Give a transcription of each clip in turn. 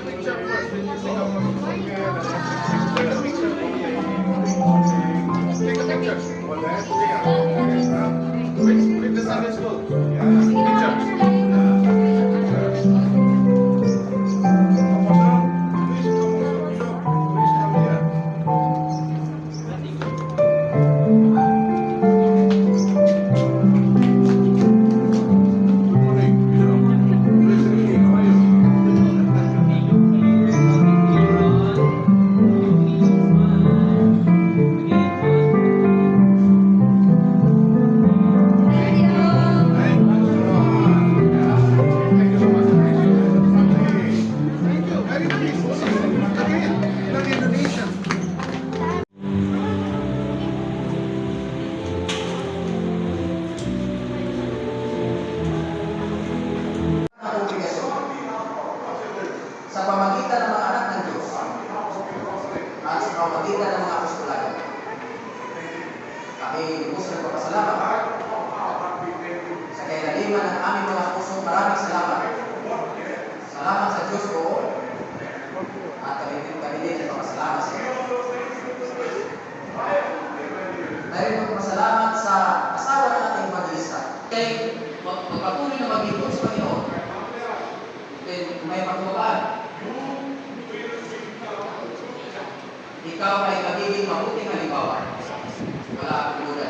a picture first. Then you take a picture. Take a picture. With the Sunday school. Picture. Sa pamagitan ng mga anak ng Diyos at sa pamagitan ng mga apostolado. Kami lubos na nagpapasalamat sa kailaliman ng aming mga puso. Maraming salamat. Salamat sa Diyos po at kami din nagpapasalamat sa Diyos. Dahil magpapasalamat sa asawa ng ating evangelista. Kaya magpatuloy na mag-ikot sa Panginoon. May pagmamahal. Ikaw ay magiging mabuting halimbawa. Wala akong duda.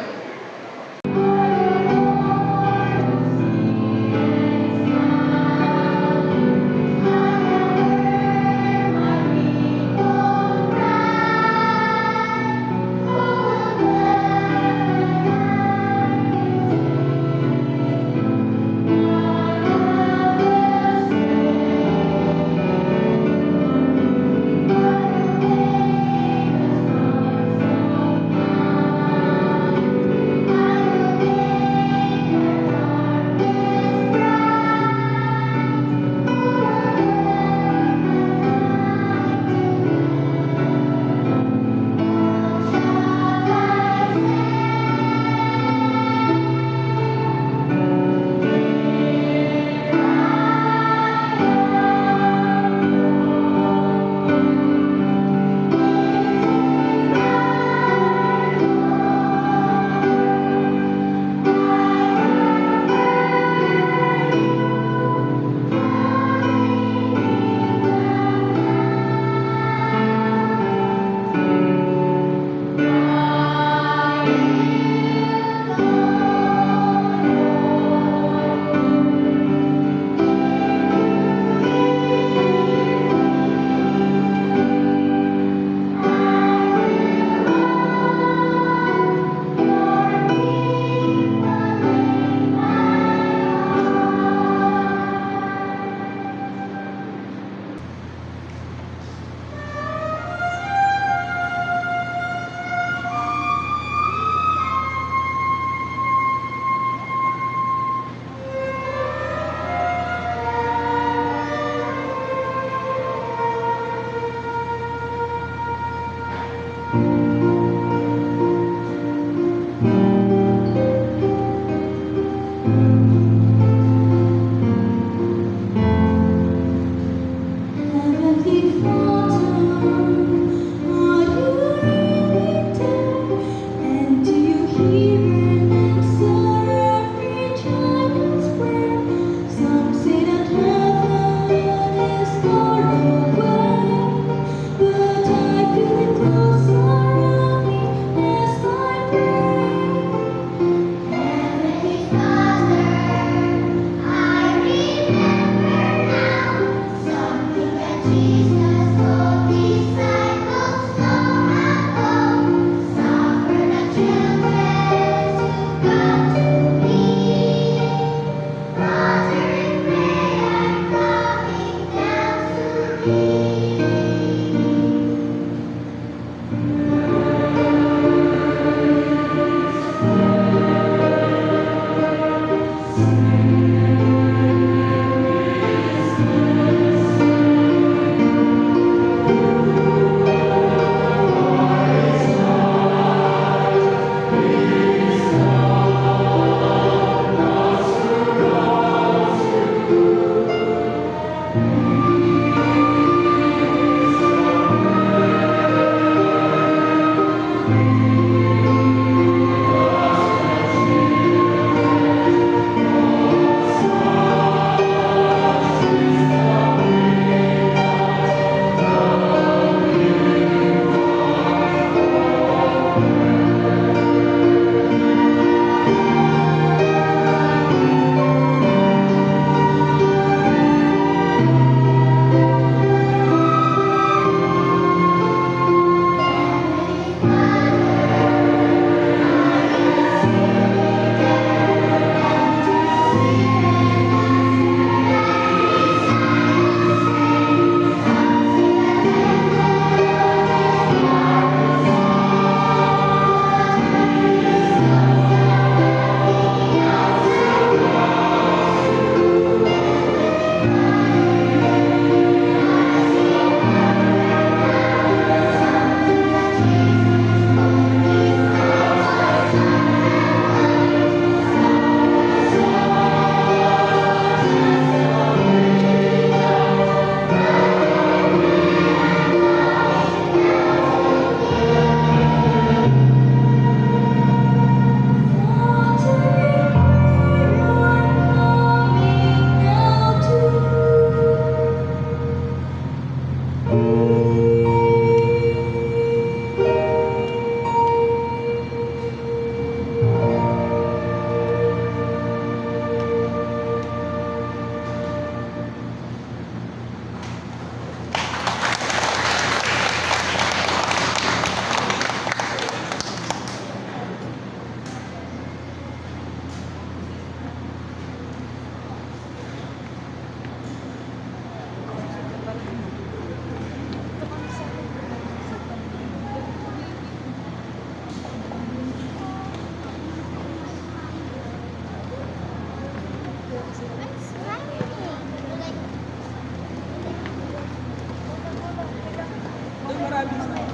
province na yun.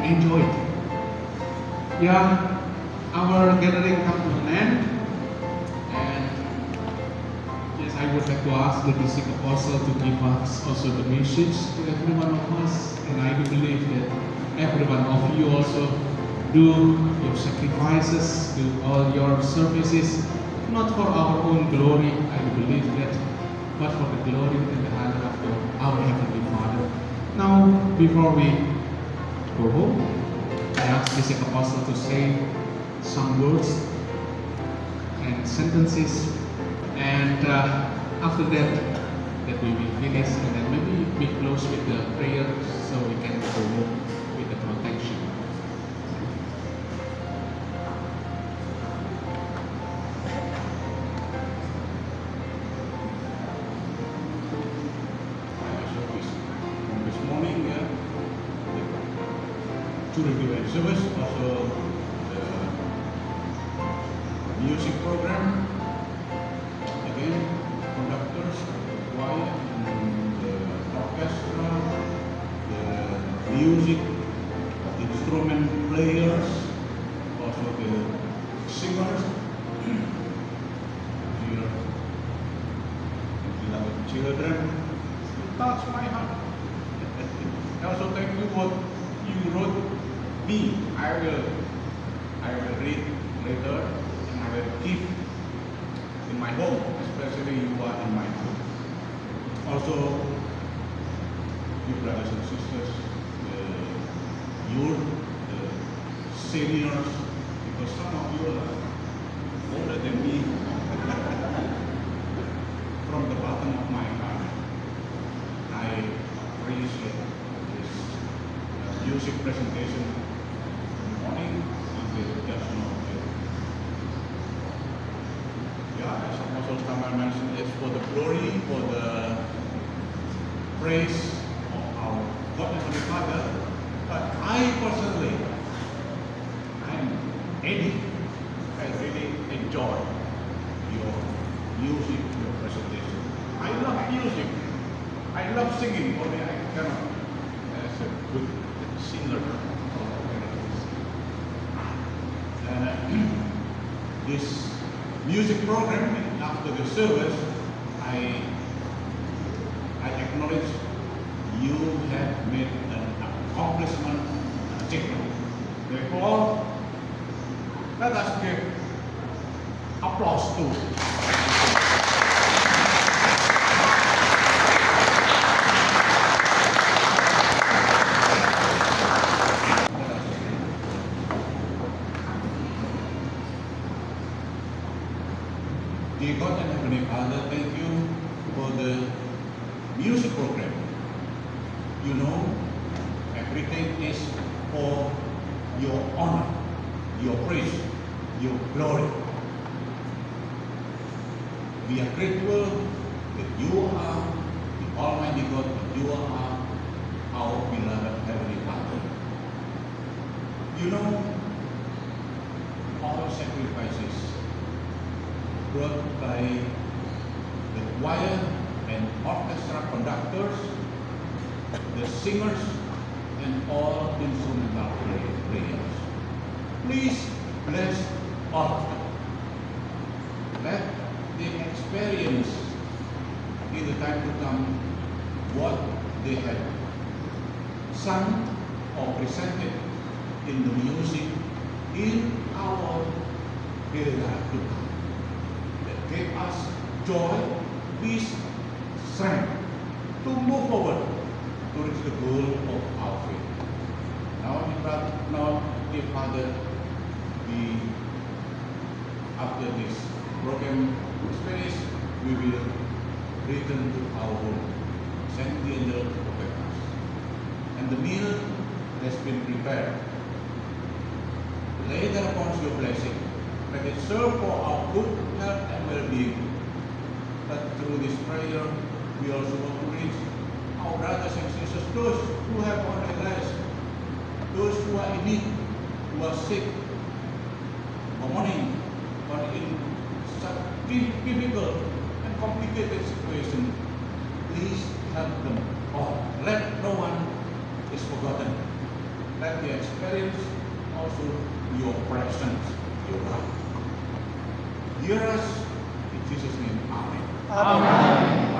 enjoy it. Yeah, our gathering come to an end, and yes, I would like to ask the district apostle to give us also the message to every one of us, and I do believe that every one of you also do your sacrifices, do all your services, not for our own glory, I do believe that, but for the glory and the honor of our Heavenly Father. Now, before we go home, I ask Bishop Apostle to say some words and sentences, and after that we will finish, and then maybe we close with the prayer so we can go home with the protection. This morning, during the service, also the music program, again, conductors, choir, and the orchestra, the music, instrument players, also the singers, dear beloved children, you touch my heart. I also thank you what you wrote me. I will read later, and I will keep in my home, especially you are in my home. Also, you brothers and sisters, the youth, the seniors, because some of you are older than me. From the bottom of my heart, I appreciate this music presentation in the morning until just now. Yeah, as Apostle Tamar mentioned, it's for the glory, for the praise of our God and Heavenly Father. But I personally, I really enjoy your music, your presentation. I love music. I love singing, only I cannot as a good singer. This music program, after the service, I acknowledge you have made an accomplishment, an achievement. Therefore, let us give applause to Dear God and Heavenly Father, thank you for the music program. You know, everything is for your honor, your praise, your glory. We are grateful that you are the Almighty God, that you are our beloved Heavenly Father. You know, all sacrifices brought by the choir and orchestra conductors, the singers, and all instrumental players. Please bless all of them. Let them experience in the time to come what they have sung or presented in the music in our very life to come. Give us joy, peace, strength to move forward to reach the goal of our faith. Now, dear Father, after this program is finished, we will return to our home. Send the angel to protect us. And the meal has been prepared. Lay there upon your blessing. Let it serve for our good health and well-being. But through this prayer, we also want to reach our brothers and sisters, those who have on their lives, those who are in need, who are sick, or mourning, or in such difficult and complicated situation. Please help them all. Let no one is forgotten. Let that they experience also your presence, your love. Hear us in Jesus' name. Amen. Amen.